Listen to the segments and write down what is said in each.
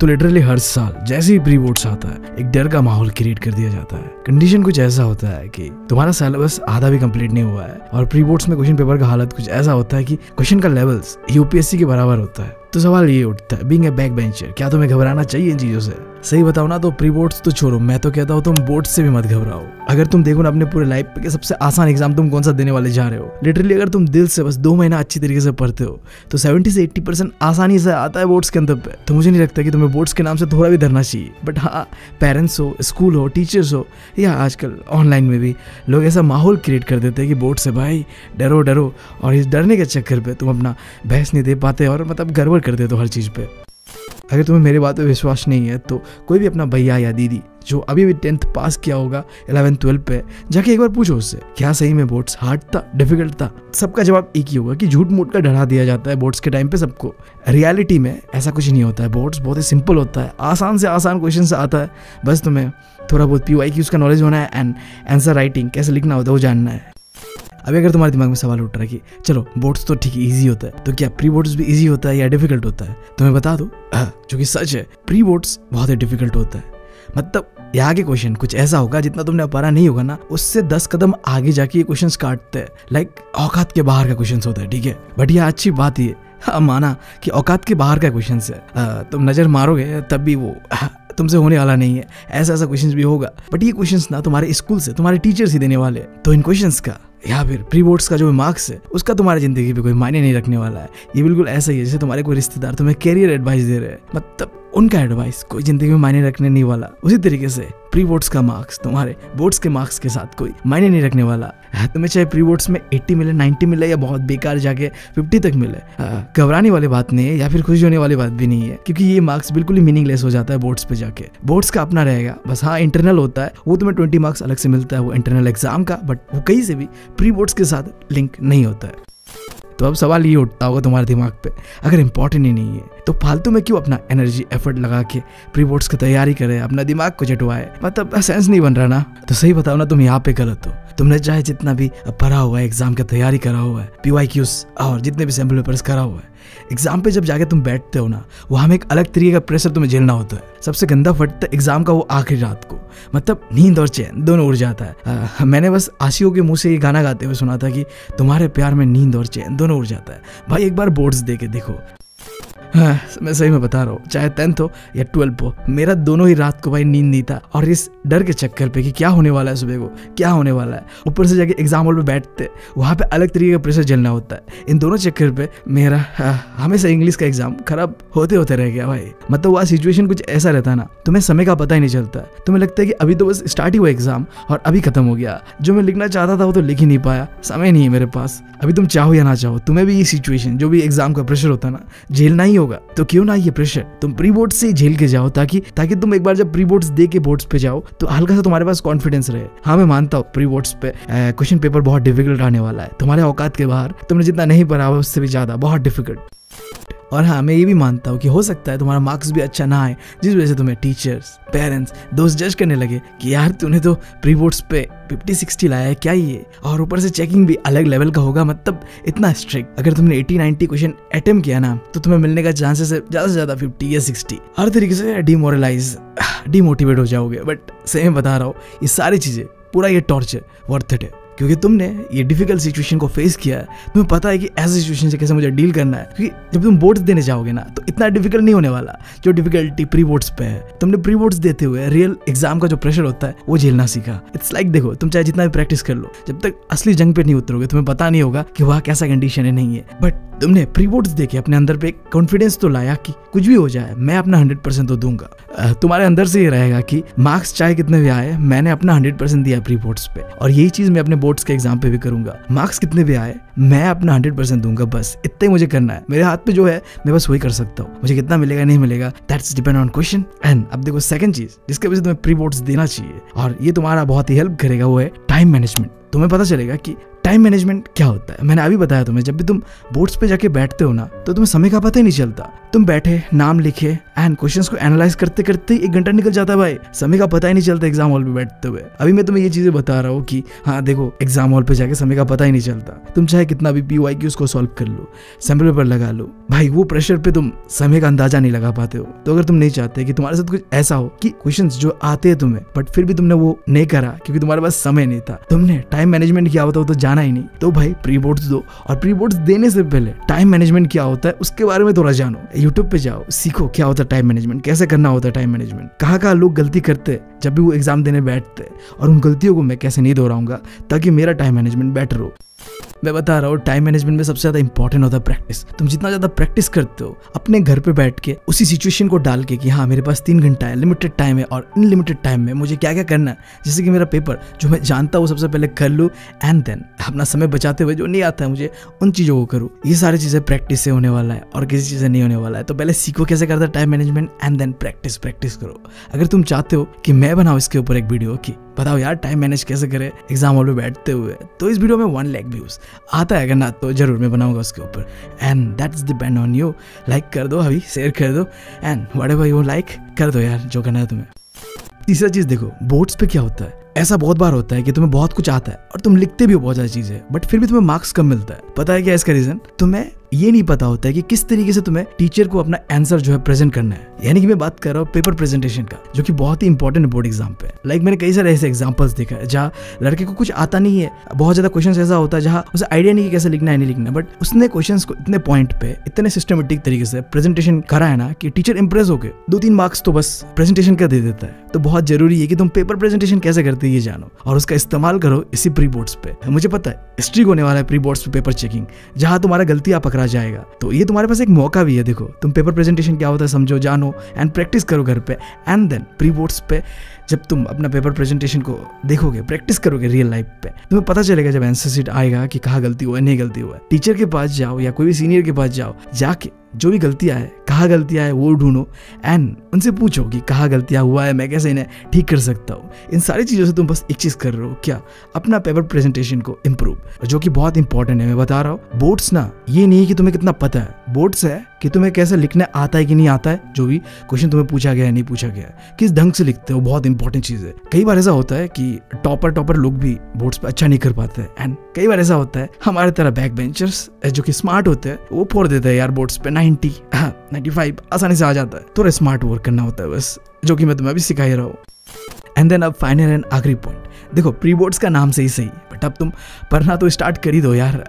तो लिटरली हर साल जैसे ही प्री बोर्ड्स आता है एक डर का माहौल क्रिएट कर दिया जाता है। कंडीशन कुछ ऐसा होता है कि तुम्हारा सिलेबस आधा भी कंप्लीट नहीं हुआ है और प्री बोर्ड्स में क्वेश्चन पेपर का हालत कुछ ऐसा होता है कि क्वेश्चन का लेवल्स यूपीएससी के बराबर होता है। तो सवाल ये उठता है, बीइंग ए बैक बेंचर, क्या तुम्हें घबराना चाहिए इन चीजों से? सही बताओ ना तो प्री बोर्ड्स तो छोड़ो, मैं तो कहता हूँ तुम बोर्ड से भी मत घबराओ। अगर तुम देखो ना अपने पूरे लाइफ पे सबसे आसान एग्जाम तुम कौन सा देने वाले जा रहे हो, लिटरली अगर तुम दिल से बस 2 महीना अच्छी तरीके से पढ़ते हो तो 70 से 80% आसानी से आता है बोर्ड्स के अंदर पे। तो मुझे नहीं लगता कि तुम्हें बोर्ड्स के नाम से थोड़ा भी डरना चाहिए। बट हाँ, पेरेंट्स हो, स्कूल हो, टीचर्स हो या आजकल ऑनलाइन में भी लोग ऐसा माहौल क्रिएट कर देते हैं कि बोर्ड से भाई डरो डरो, और इस डरने के चक्कर पे तुम अपना बहस नहीं दे पाते और मतलब गड़बड़ कर देते हो हर चीज़ पे। अगर तुम्हें मेरे बात पे विश्वास नहीं है तो कोई भी अपना भैया या दीदी जो अभी भी 10th पास किया होगा 11th 12th पे जाके एक बार पूछो उससे, क्या सही में बोर्ड्स हार्ड था, डिफिकल्ट था? सबका जवाब एक ही होगा कि झूठ मूठ का डरा दिया जाता है बोर्ड्स के टाइम पे सबको। रियलिटी में ऐसा कुछ नहीं होता है। बोर्ड्स बहुत ही सिंपल होता है, आसान से आसान क्वेश्चन से आता है। बस तुम्हें थोड़ा बहुत PYQ का नॉलेज होना है एंड आंसर राइटिंग कैसे लिखना होता है वो जानना है। अभी अगर तुम्हारे दिमाग में सवाल उठ रहा है कि चलो बोर्ड्स तो ठीक है इजी होता है, तो क्या प्री बोर्ड्स भी इजी होता है या डिफिकल्ट होता है? तो मैं बता दूं, जो कि सच है, प्री बोर्ड्स बहुत ही डिफिकल्ट होता है। मतलब यहाँ के क्वेश्चन कुछ ऐसा होगा जितना तुमने पढ़ा नहीं होगा ना, उससे 10 कदम आगे जाके ये क्वेश्चन काटते हैं। लाइक औकात के बाहर का क्वेश्चन होता है, ठीक है। बट यह अच्छी बात ये, हाँ माना कि औकात के बाहर का क्वेश्चन है, तुम नजर मारोगे तब भी वो तुमसे होने वाला नहीं है। ऐसा क्वेश्चन भी होगा, बट ये क्वेश्चंस ना तुम्हारे स्कूल से तुम्हारे टीचर्स ही देने वाले। तो इन क्वेश्चंस का या फिर प्री बोर्ड्स का जो मार्क्स है उसका तुम्हारी जिंदगी पे कोई मायने नहीं रखने वाला है। ये बिल्कुल ऐसा ही है जैसे तुम्हारे कोई रिश्तेदार तुम्हें कैरियर एडवाइस दे रहे हैं, मतलब उनका एडवाइस कोई जिंदगी में मायने रखने नहीं वाला। उसी तरीके से प्री बोर्ड्स का मार्क्स तुम्हारे बोर्ड्स के मार्क्स के साथ कोई मायने नहीं रखने वाला। तुम्हें चाहे प्री बोर्ड्स में 80 मिले, 90 मिले या बहुत बेकार जाके 50 तक मिले, घबराने वाली बात नहीं है या फिर खुशी होने वाली बात भी नहीं है, क्योंकि ये मार्क्स बिल्कुल ही मीनिंगलेस हो जाता है बोर्ड्स पे जाके। बोर्ड्स का अपना रहेगा बस, हाँ इंटरनल होता है वो तुम्हें 20 मार्क्स अलग से मिलता है, वो इंटरनल एग्जाम का, बट वो कहीं से भी प्री बोर्ड्स के साथ लिंक नहीं होता है। तो अब सवाल ये उठता होगा तुम्हारे दिमाग पे, अगर इंपॉर्टेंट ही नहीं है तो फालतू में क्यों अपना एनर्जी एफर्ट लगा के प्री बोर्ड्स की तैयारी करे, अपना दिमाग को चटवाए? मतलब सेंस नहीं बन रहा ना? तो सही बताओ ना, तुम यहाँ पे गलत हो। तुमने चाहे जितना भी पढ़ा हुआ है, एग्जाम की तैयारी करा हुआ है, PYQs और जितने भी सैम्पल पेपर्स करा हुआ है, एग्जाम पे जब जाके तुम बैठते हो ना, वहाँ में एक अलग तरीके का प्रेशर तुम्हें झेलना होता है। सबसे गंदा फटता है एग्जाम का वो आखिरी रात को, मतलब नींद और चैन दोनों उड़ जाता है। मैंने बस आशियों के मुंह से ये गाना गाते हुए सुना था कि तुम्हारे प्यार में नींद और चैन दोनों उड़ जाता है। भाई एक बार बोर्ड्स दे के देखो। हाँ, मैं सही में बता रहा हूँ, चाहे 10th हो या 12th हो, मेरा दोनों ही रात को भाई नींद नहीं था। और इस डर के चक्कर पे कि क्या होने वाला है, सुबह को क्या होने वाला है, ऊपर से जाके एग्जाम हॉल पे बैठते वहाँ पे अलग तरीके का प्रेशर झेलना होता है। इन दोनों चक्कर पे मेरा हमेशा इंग्लिश का एग्जाम खराब होते होते रह गया भाई। मतलब वह सिचुएशन कुछ ऐसा रहता है ना, तुम्हें समय का पता ही नहीं चलता। तुम्हें लगता है कि अभी तो बस स्टार्ट ही हुआ एग्जाम और अभी खत्म हो गया। जो मैं लिखना चाहता था वो तो लिख ही नहीं पाया, समय नहीं है मेरे पास। अभी तुम चाहो या ना चाहो, तुम्हें भी ये सिचुएशन जो भी एग्जाम का प्रेशर होता है ना, झेलना ही होगा। तो क्यों ना ये प्रेशर तुम प्री बोर्ड से झेल के जाओ, ताकि तुम एक बार जब प्री बोर्ड्स दे के बोर्ड्स पे जाओ तो हल्का सा तुम्हारे पास कॉन्फिडेंस रहे। हाँ मैं मानता हूँ प्री बोर्ड्स पे क्वेश्चन पेपर बहुत डिफिकल्ट आने वाला है, तुम्हारे औकात के बाहर, तुमने जितना नहीं पढ़ा हुआ उससे भी ज्यादा बहुत डिफिकल्ट। और हाँ मैं ये भी मानता हूँ कि हो सकता है तुम्हारा मार्क्स भी अच्छा ना आए, जिस वजह से तुम्हें टीचर्स, पेरेंट्स, दोस्त जज करने लगे कि यार तूने तो प्री बोर्ड्स पे 50-60 लाया है, क्या ये? और ऊपर से चेकिंग भी अलग लेवल का होगा, मतलब इतना स्ट्रिक्ट। अगर तुमने 80-90 क्वेश्चन अटेम्प्ट किया ना तो तुम्हें मिलने का चांसेस है ज्यादा से ज्यादा 50 या 60। हर तरीके से डिमोटिवेट हो जाओगे। बट सही में बता रहा हूँ, ये सारी चीजें, पूरा ये टॉर्चर वर्थ इट है, क्योंकि तुमने ये डिफिकल्ट सिचुएशन को फेस किया है। तुम्हें पता है कि ऐसी सिचुएशन से कैसे मुझे डील करना है, क्योंकि जब तुम बोर्ड्स देने जाओगे ना तो इतना डिफिकल्ट नहीं होने वाला जो डिफिकल्टी प्री बोर्ड्स पे है। तुमने प्री बोर्ड्स देते हुए रियल एग्जाम का जो प्रेशर होता है वो झेलना सीखा। इट्स लाइक देखो, तुम चाहे जितना भी प्रैक्टिस कर लो, जब तक असली जंग पे नहीं उतरोगे तुम्हें पता नहीं होगा कि वहाँ कैसा कंडीशन है नहीं है। बट तुमने प्री बोर्ड्स देके अपने अंदर पे एक कॉन्फिडेंस तो लाया कि कुछ भी हो जाए मैं अपना 100% तो दूंगा। तुम्हारे अंदर से ये रहेगा कि मार्क्स चाहे कितने भी आए, मैंने अपना 100% दिया प्री बोर्ड्स पे, और यही चीज मैं अपने बोर्ड्स के एग्जाम पे भी करूंगा। मार्क्स कितने भी आए मैं अपना 100% दूंगा, बस इतना ही मुझे करना है। मेरे हाथ पे जो है मैं बस वही कर सकता हूँ। मुझे कितना मिलेगा नहीं मिलेगा that's depend on question. And अब देखो सेकंड चीज जिसके वजह से तुम्हें प्री बोर्ड्स देना चाहिए और ये तुम्हारा बहुत ही हेल्प करेगा, वो है टाइम मैनेजमेंट। तुम्हें पता चलेगा कि टाइम मैनेजमेंट क्या होता है मैंने अभी बताया तुम्हें। जब भी तुम बोर्ड्स पे जाके बैठते हो ना तो तुम्हें समय का पता ही नहीं चलता। तुम बैठे, नाम लिखे एंड क्वेश्चंस को एनालाइज करते करते 1 घंटा निकल जाता है भाई, समय का पता ही नहीं चलता एग्जाम हॉल पे बैठते हुए। अभी मैं तुम्हें ये चीजें बता रहा हूँ कि हाँ देखो, एग्जाम हॉल पे जाके समय का पता ही नहीं चलता। तुम चाहे कितना भी PYQs को सॉल्व कर लो, सैंपल पेपर लगा लो, भाई वो प्रेशर पे तुम समय का अंदाजा नहीं लगा पाते हो। तो अगर तुम नहीं चाहते कि तुम्हारे साथ कुछ ऐसा हो कि क्वेश्चंस जो आते हैं तुम्हें बट फिर भी तुमने वो नहीं करा क्योंकि तुम्हारे पास समय नहीं था, तुमने टाइम मैनेजमेंट क्या होता है तो जाना ही नहीं, तो भाई प्री बोर्ड्स दो। और प्री बोर्ड्स देने से पहले टाइम मैनेजमेंट क्या होता है उसके बारे में थोड़ा जानो। यूट्यूब पे जाओ, सीखो क्या होता है टाइम मैनेजमेंट, कैसे करना होता है टाइम मैनेजमेंट, कहाँ लोग गलती करते जब भी वो एग्जाम देने बैठते, और उन गलतियों को मैं कैसे नहीं दोहराऊंगा ताकि मेरा टाइम मैनेजमेंट बेटर हो। मैं बता रहा हूँ टाइम मैनेजमेंट में सबसे ज्यादा इंपॉर्टेंट होता है प्रैक्टिस। तुम जितना ज्यादा प्रैक्टिस करते हो अपने घर पे बैठ के उसी सिचुएशन को डाल के कि हाँ मेरे पास 3 घंटा है, लिमिटेड टाइम है, और इन लिमिटेड टाइम में मुझे क्या क्या करना है, जैसे कि मेरा पेपर जो मैं जानता हूँ सबसे पहले कर लूँ एंड देन अपना समय बचाते हुए जो नहीं आता है मुझे उन चीजों को करूँ। ये सारी चीजें प्रैक्टिस से होने वाला है और किसी चीज से नहीं होने वाला है। तो पहले सीखो कैसे करता है time management and then practice करो। अगर तुम चाहते हो कि मैं बनाऊँ इसके ऊपर एक वीडियो की बताओ यार टाइम मैनेज कैसे करे एग्जाम हॉल में बैठते हुए, तो इस वीडियो में 1 लाख व्यूज आता है, अगर ना तो जरूर मैं बनाऊंगा उसके ऊपर। And that's depend on you. Like कर दो अभी, शेयर कर दो एंड व्हाटएवर यू लाइक कर दो यार, जो करना है तुम्हें। तीसरा चीज देखो, बोर्ड्स पे क्या होता है, ऐसा बहुत बार होता है कि तुम्हें बहुत कुछ आता है और तुम लिखते भी हो बहुत सारी चीजें बट फिर भी तुम्हें मार्क्स कम मिलता है। पता है क्या इसका रीजन? तुम्हें ये नहीं पता होता है कि किस तरीके से तुम्हें टीचर को अपना आंसर जो है प्रेजेंट करना है। यानी कि मैं बात कर रहा हूँ पेपर प्रेजेंटेशन का, जो कि बहुत ही इंपॉर्टेंट है बोर्ड एग्जाम पे। लाइक मैंने कई सारे ऐसे एग्जांपल्स देखा है जहाँ लड़के को कुछ आता नहीं है, बहुत ज्यादा क्वेश्चन ऐसा होता है जहाँ उसे आइडिया नहीं कि कैसे लिखना है नहीं लिखना, बट उसने क्वेश्चन को इतने पॉइंट पे इतने सिस्टमेटिक तरीके से प्रेजेंटेशन करा है ना कि टीचर इंप्रेस होकर 2-3 मार्क्स तो बस प्रेजेंटेशन का दे देता है। तो बहुत जरूरी है कि तुम पेपर प्रेजेंटेशन कैसे करते हैं ये जानो और उसका इस्तेमाल करो इसी प्री बोर्ड्स पे। मुझे पता है स्ट्रिक्ट होने वाला है प्री बोर्ड्स पे पेपर चेकिंग, जहां तुम्हारा गलतियां पकड़ा जाएगा। तो ये तुम्हारे पास एक मौका भी है। देखो तुम पेपर प्रेजेंटेशन क्या होता है समझो, जानो एंड प्रैक्टिस करो घर पे एंड देन प्री बोर्ड्स पे जब तुम अपना पेपर प्रेजेंटेशन को देखोगे, प्रैक्टिस करोगे रियल लाइफ पे, तुम्हें पता चलेगा जब आंसर शीट आएगा कि कहाँ गलती हुआ है नहीं गलती हुआ है। टीचर के पास जाओ या कोई भी सीनियर के पास जाओ, जाके जो भी गलतियां है कहाँ गलतियां है वो ढूंढो एंड उनसे पूछो कि कहाँ गलतियां हुआ है, मैं कैसे इन्हें ठीक कर सकता हूँ। इन सारी चीजों से तुम बस एक चीज कर रहे हो, क्या? अपना पेपर प्रेजेंटेशन को इम्प्रूव, जो कि बहुत इंपॉर्टेंट है। मैं बता रहा हूँ बोर्ड्स ना ये नहीं है कि तुम्हें कितना पता है, बोर्ड्स है कि तुम्हें कैसे लिखना आता है कि नहीं आता है, जो भी क्वेश्चन तुम्हें पूछा गया है नहीं पूछा गया है, किस ढंग से लिखते हो, बहुत इंपॉर्टेंट चीज है। कई बार ऐसा होता है कि टॉपर लोग भी बोर्ड्स पे अच्छा नहीं कर पाते हैं एंड कई बार ऐसा होता है हमारे तरह बैक बेंचर्स जो कि स्मार्ट होते हैं वो फोड़ देते हैं यार बोर्ड्स पे 90 95 आसानी से आ जाता है। थोड़ा स्मार्ट वर्क करना होता है बस, जो कि मैं तुम्हें अभी सिखा ही रहा हूँ। एंड देन अब फाइनल एंड आखिरी पॉइंट, देखो प्री बोर्ड्स का नाम से ही सही, बट अब तुम पढ़ना तो स्टार्ट कर ही दो यार,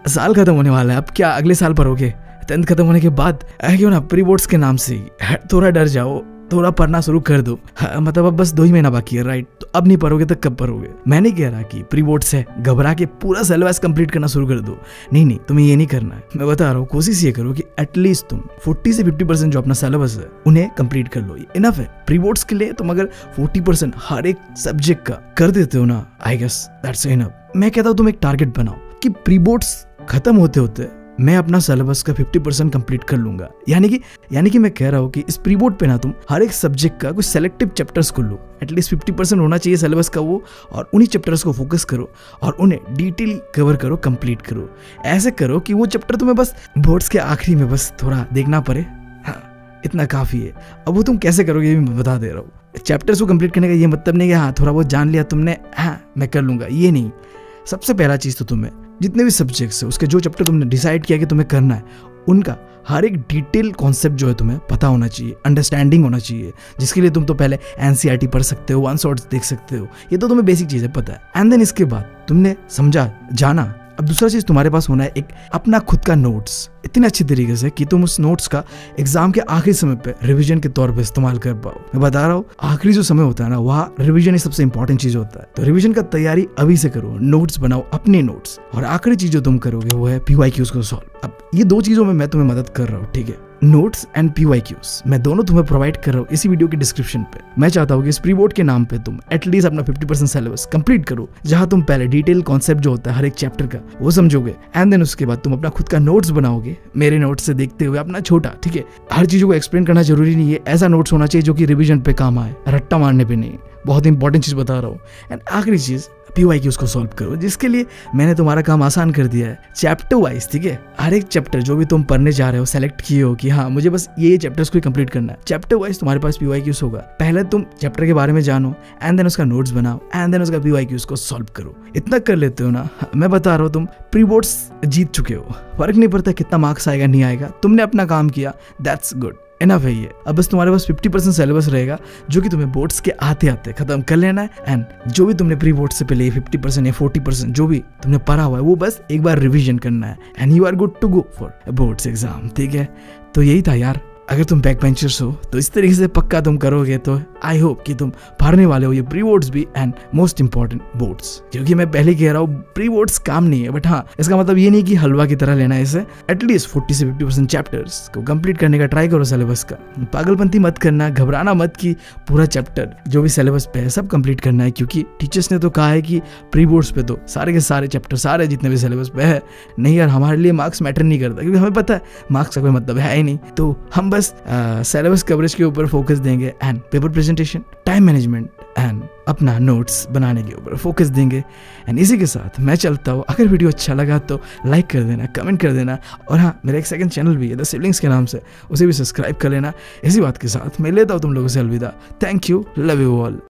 साल खत्म होने वाला है। अब क्या अगले साल पढ़ोगे? 10th खत्म होने के बाद क्यों ना प्री बोर्ड्स के नाम से ही थोड़ा डर जाओ, थोड़ा पढ़ना शुरू कर दो। मतलब अब बस 2 ही महीना बाकी है, राइट? तो अब नहीं पढ़ोगे तो कब पढ़ोगे? मैं नहीं कह रहा कि प्री बोर्ड से घबरा के पूरा सिलेबस कंप्लीट करना शुरू कर दो, नहीं, तुम्हें ये नहीं करना है। मैं बता रहा हूँ कोशिश ये करो कि एटलीस्ट तुम 40 से 50% जो अपना सिलेबस है उन्हें कंप्लीट कर लो, इनफ है। प्री बोर्ड्स के लिए तुम अगर 40% हर एक सब्जेक्ट का कर देते हो ना, आई गेस दैट्स इनफ। मैं कहता हूँ तुम एक टारगेट बनाओ कि प्री बोर्ड्स खत्म होते होते मैं अपना सिलेबस का 50% कंप्लीट कर लूंगा। यानी कि मैं कह रहा हूँ कि इस प्री बोर्ड पे ना तुम हर एक सब्जेक्ट का कुछ सेलेक्टिव चैप्टर्स को लो, एटलीस्ट 50% होना चाहिए सिलेबस का वो, और उन्हीं चैप्टर्स को फोकस करो और उन्हें डिटेल कवर करो, कंप्लीट करो। ऐसे करो कि वो चैप्टर तुम्हें बस बोर्ड्स के आखिरी में बस थोड़ा देखना पड़े, हाँ इतना काफी है। अब वो तुम कैसे करोगे ये भी मैं बता दे रहा हूँ। चैप्टर्स को कंप्लीट करने का ये मतलब नहीं कि हाँ थोड़ा बहुत जान लिया तुमने, हाँ मैं कर लूंगा, ये नहीं। सबसे पहला चीज तो तुम्हें जितने भी सब्जेक्ट्स है उसके जो चैप्टर तुमने डिसाइड किया कि तुम्हें करना है उनका हर एक डिटेल कॉन्सेप्ट जो है तुम्हें पता होना चाहिए, अंडरस्टैंडिंग होना चाहिए, जिसके लिए तुम तो पहले NCERT पढ़ सकते हो, 1 शॉट्स देख सकते हो, ये तो तुम्हें बेसिक चीजें पता है। एंड देन इसके बाद तुमने समझा जाना, अब दूसरा चीज तुम्हारे पास होना है एक अपना खुद का नोट्स, इतने अच्छी तरीके से कि तुम उस नोट्स का एग्जाम के आखिरी समय पे रिवीजन के तौर पे इस्तेमाल कर पाओ। मैं बता रहा हूँ आखिरी जो समय होता है ना वहाँ रिवीजन ही सबसे इंपॉर्टेंट चीज होता है। तो रिवीजन का तैयारी अभी से करो, नोट्स बनाओ अपने नोट्स, और आखिरी चीज जो तुम करोगे वो है PYQs को सॉल्व। अब ये 2 चीजों में मैं तुम्हें मदद कर रहा हूँ, ठीक है? नोट्स एंड PYQs मैं दोनों तुम्हें प्रोवाइड कर रहा हूँ इसी वीडियो के डिस्क्रिप्शन पे। मैं चाहता हूँ कि इस प्री बोर्ड के नाम पे तुम एटलीस्ट अपना 50% सिलेबस कंप्लीट करो, जहां तुम पहले डिटेल कॉन्सेप्ट जो होता है हर एक चैप्टर का वो समझोगे, एंड देन उसके बाद तुम अपना खुद का नोट्स बनाओगे मेरे नोट्स से देखते हुए अपना छोटा, ठीक है? हर चीजों को एक्सप्लेन करना जरूरी नहीं है, ऐसा नोट्स होना चाहिए जो कि रिवीजन पे काम आए, रट्टा मारने पे नहीं। बहुत इंपॉर्टेंट चीज़ बता रहा हूँ। एंड आखिरी चीज़, PYQs को सॉल्व करो, जिसके लिए मैंने तुम्हारा काम आसान कर दिया है चैप्टर वाइज। ठीक है, हर एक चैप्टर जो भी तुम पढ़ने जा रहे हो सेलेक्ट किए हो कि हाँ मुझे बस ये चैप्टर्स को कंप्लीट करना है, चैप्टर वाइज तुम्हारे पास PYQs होगा। पहले तुम चैप्टर के बारे में जानो एंड देन उसका नोट्स बनाओ एंड देन उसका PYQs को सॉल्व करो। इतना कर लेते हो ना, मैं बता रहा हूँ तुम प्री बोर्ड्स जीत चुके हो। फर्क नहीं पड़ता कितना मार्क्स आएगा नहीं आएगा, तुमने अपना काम किया, दैट्स गुड, इनफ है ये। अब बस तुम्हारे पास 50% सिलेबस रहेगा जो कि तुम्हें बोर्ड्स के आते आते खत्म कर लेना है। एंड जो भी तुमने प्री बोर्ड से पहले 50% या 40% जो भी तुमने पढ़ा हुआ है वो बस एक बार रिवीजन करना है and you are good to go for boards exam. ठीक है, तो यही था यार। अगर तुम बैक बेंचर्स हो तो इस तरीके से पक्का तुम करोगे तो आई होप कि तुम पढ़ने वाले हो ये प्री बोर्ड्स भी एंड मोस्ट इंपॉर्टेंट बोर्ड्स। क्योंकि मैं पहले कह रहा हूँ प्री बोर्ड्स काम नहीं है, बट हाँ इसका मतलब ये नहीं कि हलवा की तरह लेना है इसे। एटलीस्ट 40 से 50% चैप्टर्स को कंप्लीट करने का ट्राई करो सिलेबस का। पागलपंती मत करना, घबराना मत कि पूरा चैप्टर जो भी सिलेबस पे है सब कंप्लीट करना है, क्योंकि टीचर्स ने तो कहा है कि प्री बोर्ड्स पे तो सारे के सारे चैप्टर सारे जितने भी सिलेबस पे है। नहीं यार, हमारे लिए मार्क्स मैटर नहीं करता, क्योंकि हमें पता है मार्क्स का कोई मतलब है ही नहीं। तो हम बस सिलेबस कवरेज के ऊपर फोकस देंगे and paper presentation, time management and अपना नोट्स बनाने के ऊपर फोकस देंगे। एंड इसी के साथ मैं चलता हूँ। अगर वीडियो अच्छा लगा तो लाइक कर देना, कमेंट कर देना, और हाँ मेरा एक सेकंड चैनल भी है द सिबलिंग्स के नाम से, उसे भी सब्सक्राइब कर लेना। इसी बात के साथ मैं लेता हूँ तुम लोगों से अलविदा। Thank you, love you all.